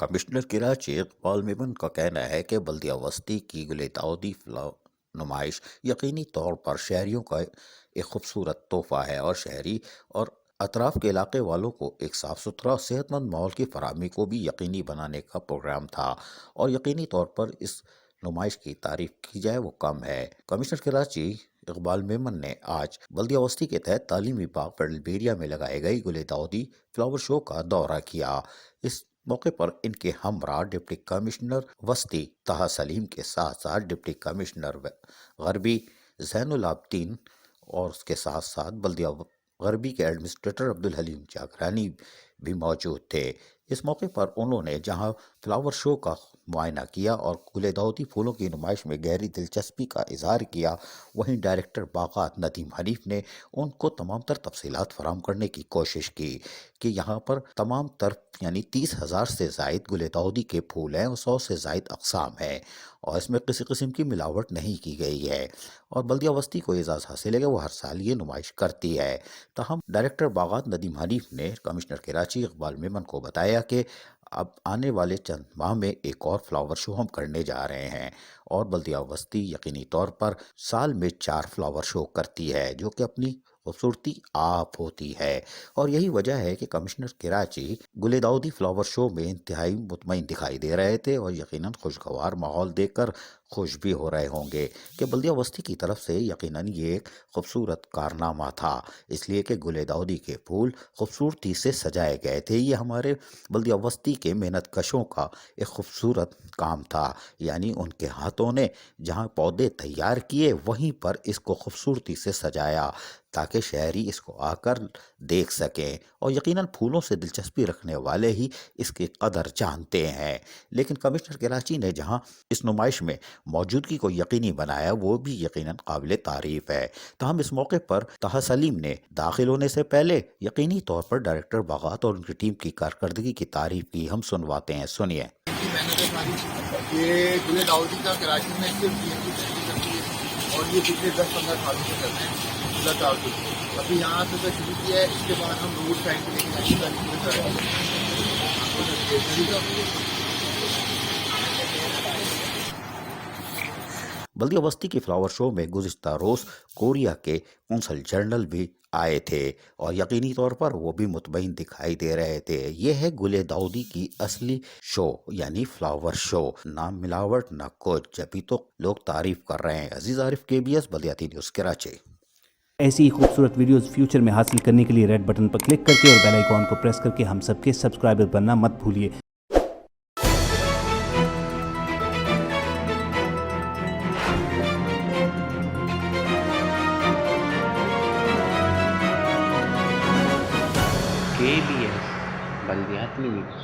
Commissioner Karachi Iqbal Memon का कहना है कि बल्दिया वस्ती की गुलेदाउदी नुमाइश यकीनी तौर पर शहरियों का एक खूबसूरत तोहफा है और शहरी और अतराफ के इलाके वालों को एक साफ सुथरा और सेहतमंद माहौल की फराहमी को भी यकीनी बनाने का प्रोग्राम था और यकीनी तौर पर इस नुमाइश की तारीफ की जाए वो कम है। कमिश्नर कराची इकबाल मेमन ने आज बल्दिया वस्ती के तहत तालीमी बाग पेडलबेरिया में लगाए गए गुलेदाउदी फ्लावर शो का दौरा किया। इस मौके पर इनके हमरा डिप्टी कमिश्नर वस्ती ताहा सलीम के साथ साथ डिप्टी कमिश्नर गरबी जैनुल आबदीन और उसके साथ साथ बल्दिया गरबी के एडमिनिस्ट्रेटर अब्दुल हलीम जागरानी भी मौजूद थे। इस मौके पर उन्होंने जहां फ्लावर शो का मुआयना किया और गुलेदाउदी फूलों की नुमाइश में गहरी दिलचस्पी का इजहार किया, वहीं डायरेक्टर बागात नदीम हनीफ ने उनको तमाम तर तफसीलात फराहम करने की कोशिश की कि यहाँ पर तमाम तर यानी 30,000 से जायद गुलेदाउदी के फूल हैं और 100 से जायद अकसाम हैं और इसमें किसी किस्म की मिलावट नहीं की गई है और बल्दिया वस्ती को एजाज़ हासिल है कि वो हर साल ये नुमाइश करती है। तहम डायरेक्टर बागात नदीम हनीफ ने कमिश्नर कराची इकबाल मेमन को बताया कि अब आने वाले चंद माह में एक और फ्लावर शो हम करने जा रहे हैं और बल्दिया वस्ती यकीनी तौर पर साल में 4 फ्लावर शो करती है जो कि अपनी खूबसूरती आप होती है और यही वजह है कि कमिश्नर कराची गुलेदाउदी फ्लावर शो में इंतहाई मुतमईन दिखाई दे रहे थे और यकीनन खुशगवार माहौल देखकर खुश भी हो रहे होंगे कि बल्दिया वस्ती की तरफ से यकीनन ये एक खूबसूरत कारनामा था, इसलिए कि गुलेदाउदी के फूल खूबसूरती से सजाए गए थे। ये हमारे बल्दिया वस्ती के मेहनत कशों का एक खूबसूरत काम था, यानी उनके हाथों ने जहाँ पौधे तैयार किए वहीं पर इसको खूबसूरती से सजाया ताकि शहरी इसको आकर देख सकें और यकीनन फूलों से दिलचस्पी रखने वाले ही इसकी कदर जानते हैं। लेकिन कमिश्नर कराची ने जहां इस नुमाइश में मौजूदगी को यकीनी बनाया वो भी यकीनन काबिल तारीफ है। तो हम इस मौके पर ताहा सलीम ने दाखिल होने से पहले यकीनी तौर पर डायरेक्टर बागात और उनकी टीम की कारकर्दगी की तारीफ की। हम सुनवाते हैं, सुनिए। ये गुलेदाउदी का कराची में सिर्फ और ये पिछले 10-15 सालों से करते हैं। अभी यहाँ से शुरू किया है, इसके बाद हम रोड साइड पे लेके बल्दिया वस्ती के फ्लावर शो में गुज़िश्ता रोज़ कोरिया के कौंसल जनरल भी आए थे और यकीनी तौर पर वो भी मुतमईन दिखाई दे रहे थे। ये है गुलेदाउदी की असली शो यानी फ्लावर शो, ना मिलावट ना कुछ, जब भी तो लोग तारीफ कर रहे हैं। अजीज आरिफ, KBS बल्दियाती न्यूज़ कराची। ऐसी ही खूबसूरत वीडियोस फ्यूचर में हासिल करने के लिए रेड बटन पर क्लिक करके और बेल आइकॉन को प्रेस करके हम सबके सब्सक्राइबर बनना मत भूलिए। KBS बल्दियाती न्यूज़।